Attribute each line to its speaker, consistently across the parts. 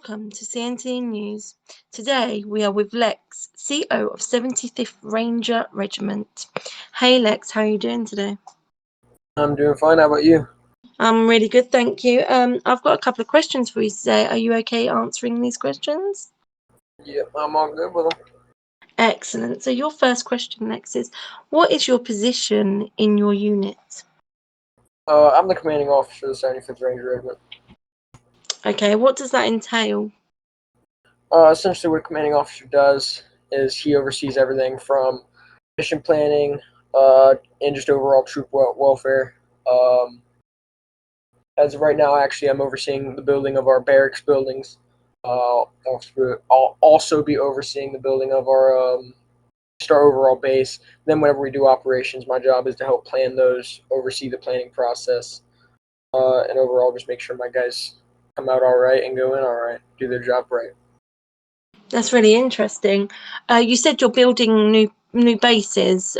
Speaker 1: welcome to CNT News. Today we are with Lex, CO of 75th Ranger Regiment. Hey Lex, how are you doing today?
Speaker 2: I'm doing fine. How about you?
Speaker 1: I'm really good, thank you. I've got a couple of questions for you today. Are you okay answering these questions?
Speaker 2: Yep, I'm all good with them.
Speaker 1: Excellent. So your first question, Lex, is what is your position in your unit?
Speaker 2: I'm the commanding officer of the 75th Ranger Regiment.
Speaker 1: Okay, what does that entail?
Speaker 2: Essentially, what a commanding officer does is he oversees everything from mission planning and just overall troop welfare. Um, as of right now, actually, I'm overseeing the building of our barracks buildings. I'll also be overseeing the building of our overall base. Then, whenever we do operations, my job is to help plan those, oversee the planning process, and overall just make sure my guys come out all right and go in all right, do their job right.
Speaker 1: That's really interesting. You said you're building new bases.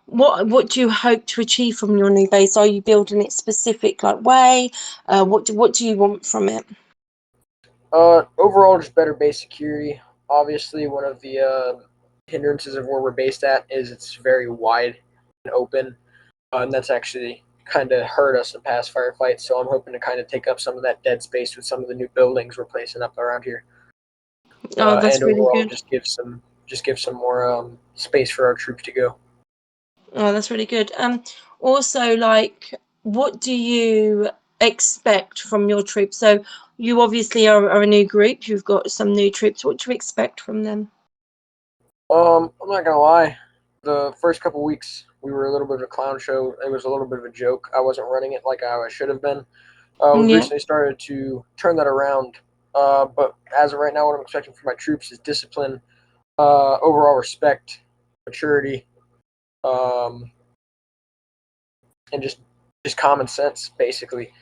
Speaker 1: What do you hope to achieve from your new base? Are you building it specific way? What do you want from it?
Speaker 2: Overall, just better base security. Obviously, one of the hindrances of where we're based at is it's very wide and open, and that's actually kind of hurt us in past firefights. So I'm hoping to kind of take up some of that dead space with some of the new buildings we're placing up around here,
Speaker 1: Oh, that's
Speaker 2: and
Speaker 1: really
Speaker 2: overall
Speaker 1: good.
Speaker 2: just give some more space for our troops to go.
Speaker 1: Oh, that's really good. Also, what do you expect from your troops? So you obviously are a new group. You've got some new troops. What do you expect from them?
Speaker 2: I'm not gonna lie. The first couple weeks, we were a little bit of a clown show. It was a little bit of a joke. I wasn't running it like I should have been. We've
Speaker 1: Yeah.
Speaker 2: recently started to turn that around. But as of right now, what I'm expecting from my troops is discipline, overall respect, maturity, um, and just common sense. Basically,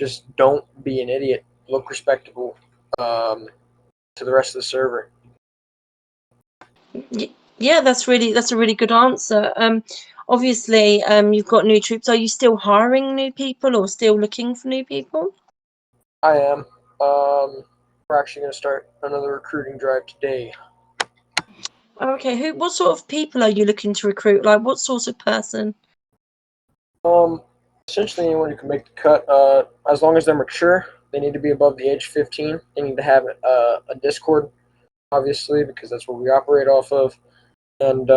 Speaker 2: just don't be an idiot. Look respectable um, to the rest of the server.
Speaker 1: Yeah, that's a really good answer. Obviously, you've got new troops. Are you still hiring new people or still looking for new people?
Speaker 2: I am. We're actually going to start another recruiting drive today.
Speaker 1: Okay, what sort of people are you looking to recruit? Like, what sort of person?
Speaker 2: Um, Essentially anyone who can make the cut. As long as they're mature, they need to be above the age of 15. They need to have a Discord, obviously, because that's what we operate off of. And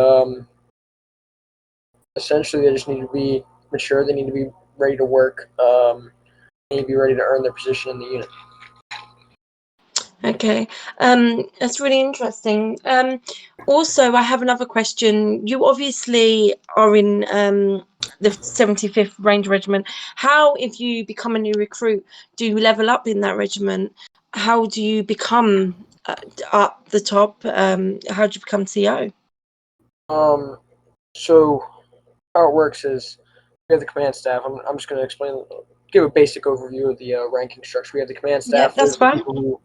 Speaker 2: essentially, they just need to be mature. They need to be ready to work. They need to be ready to earn their position in the unit.
Speaker 1: Okay, that's really interesting. Also, I have another question. You obviously are in the 75th Ranger Regiment. How, if you become a new recruit, do you level up in that regiment? How do you become up the top? How do you become CO?
Speaker 2: So how it works is we have the command staff. I'm just going to give a basic overview of the ranking structure. We have the command
Speaker 1: Yeah,
Speaker 2: staff.
Speaker 1: that's
Speaker 2: Those are the
Speaker 1: fine.
Speaker 2: people who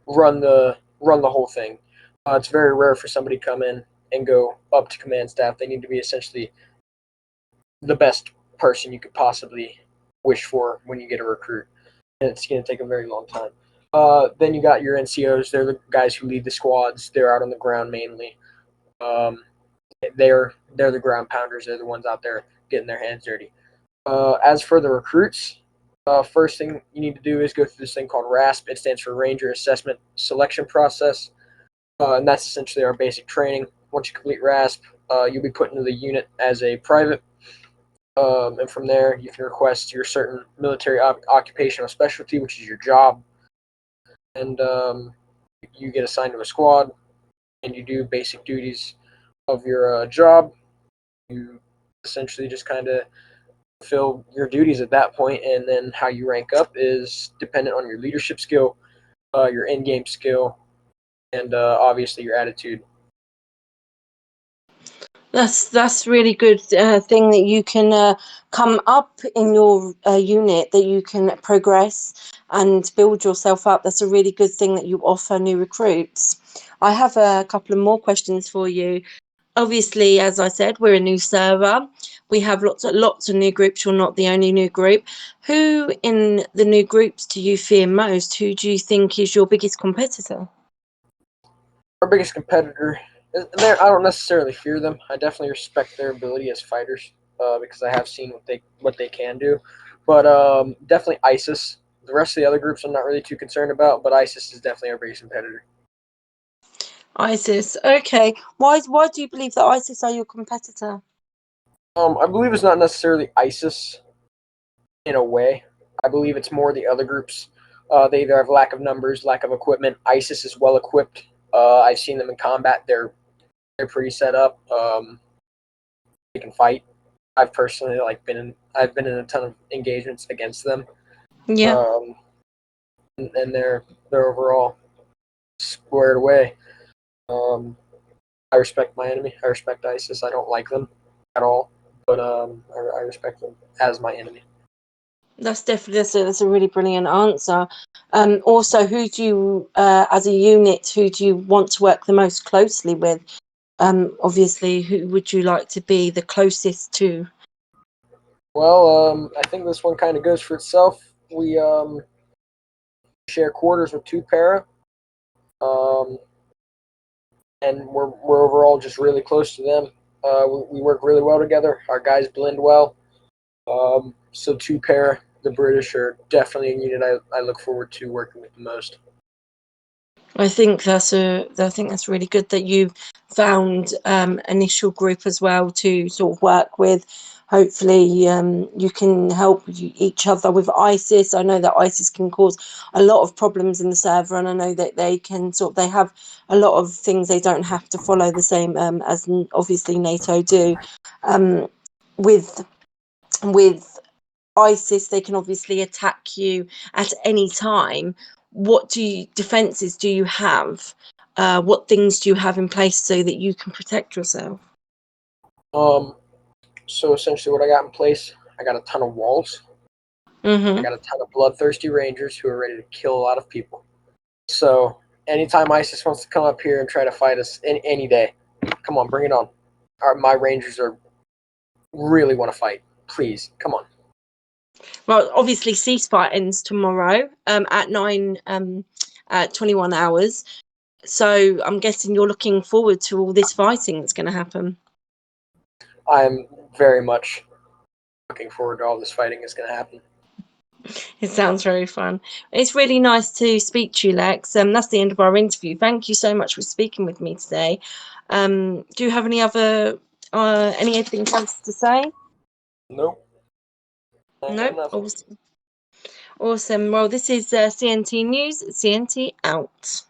Speaker 2: run the whole thing. It's very rare for somebody to come in and go up to command staff. They need to be essentially the best person you could possibly wish for when you get a recruit, and it's going to take a very long time. Then you got your NCOs. They're the guys who lead the squads. They're out on the ground mainly. Um, they're the ground pounders. They're the ones out there getting their hands dirty. As for the recruits, first thing you need to do is go through this thing called RASP. It stands for Ranger Assessment Selection Process, and that's essentially our basic training. Once you complete RASP, you'll be put into the unit as a private, and from there you can request your certain military occupational specialty, which is your job, and you get assigned to a squad, and you do basic duties of your job. You essentially just kind of fulfill your duties at that point, and then how you rank up is dependent on your leadership skill, your in-game skill, and obviously your attitude.
Speaker 1: That's really good thing that you can come up in your unit, that you can progress and build yourself up. That's a really good thing that you offer new recruits. I have a couple of more questions for you. obviously, as I said, we're a new server. We have lots of new groups. You're not the only new group. Who in the new groups do you fear most? Who do you think is your biggest competitor?
Speaker 2: Our biggest competitor, there, I don't necessarily fear them. I definitely respect their ability as fighters because I have seen what they can do. But definitely ISIS. The rest of the other groups I'm not really too concerned about, but ISIS is definitely our biggest competitor.
Speaker 1: ISIS. Okay. Why do you believe that ISIS are your competitor?
Speaker 2: I believe it's not necessarily ISIS in a way. I believe it's more the other groups. They either have lack of numbers, lack of equipment. ISIS is well equipped. I've seen them in combat. They're pretty set up. They can fight. I've personally I've been in a ton of engagements against them.
Speaker 1: Yeah.
Speaker 2: Um, and they're overall squared away. Um, I respect my enemy. I respect ISIS. I don't like them at all, but I respect them as my enemy.
Speaker 1: That's definitely that's a really brilliant answer. Also, who do you, as a unit, who do you want to work the most closely with? Obviously, who would you like to be the closest to?
Speaker 2: Well, I think this one kind of goes for itself. We share quarters with two para, um, and we're overall just really close to them. We work really well together. Our guys blend well. So two para, the British are definitely a unit I look forward to working with the most.
Speaker 1: I think that's really good that you've found initial group as well to sort of work with. Hopefully, you can help each other with ISIS. I know that ISIS can cause a lot of problems in the server, and I know that they have a lot of things they don't have to follow the same as obviously NATO do. Um, with with ISIS, they can obviously attack you at any time. What defenses do you have? What things do you have in place so that you can protect yourself?
Speaker 2: Um, so essentially, what I got in place, I got a ton of walls. I
Speaker 1: Mm-hmm.
Speaker 2: got a ton of bloodthirsty rangers who are ready to kill a lot of people. So anytime ISIS wants to come up here and try to fight us any day, come on, bring it on. My rangers are really want to fight. Please, come on.
Speaker 1: Well, obviously, ceasefire ends tomorrow at 21 hours. So I'm guessing you're looking forward to all this fighting that's going to happen.
Speaker 2: I'm very much looking forward to all this fighting is going to happen.
Speaker 1: It sounds very fun. It's really nice to speak to you, Lex. That's the end of our interview. Thank you so much for speaking with me today. Do you have anything else to say?
Speaker 2: Nope. I got
Speaker 1: Nope.
Speaker 2: nothing.
Speaker 1: Awesome. Awesome. Well, this is CNT News. CNT out.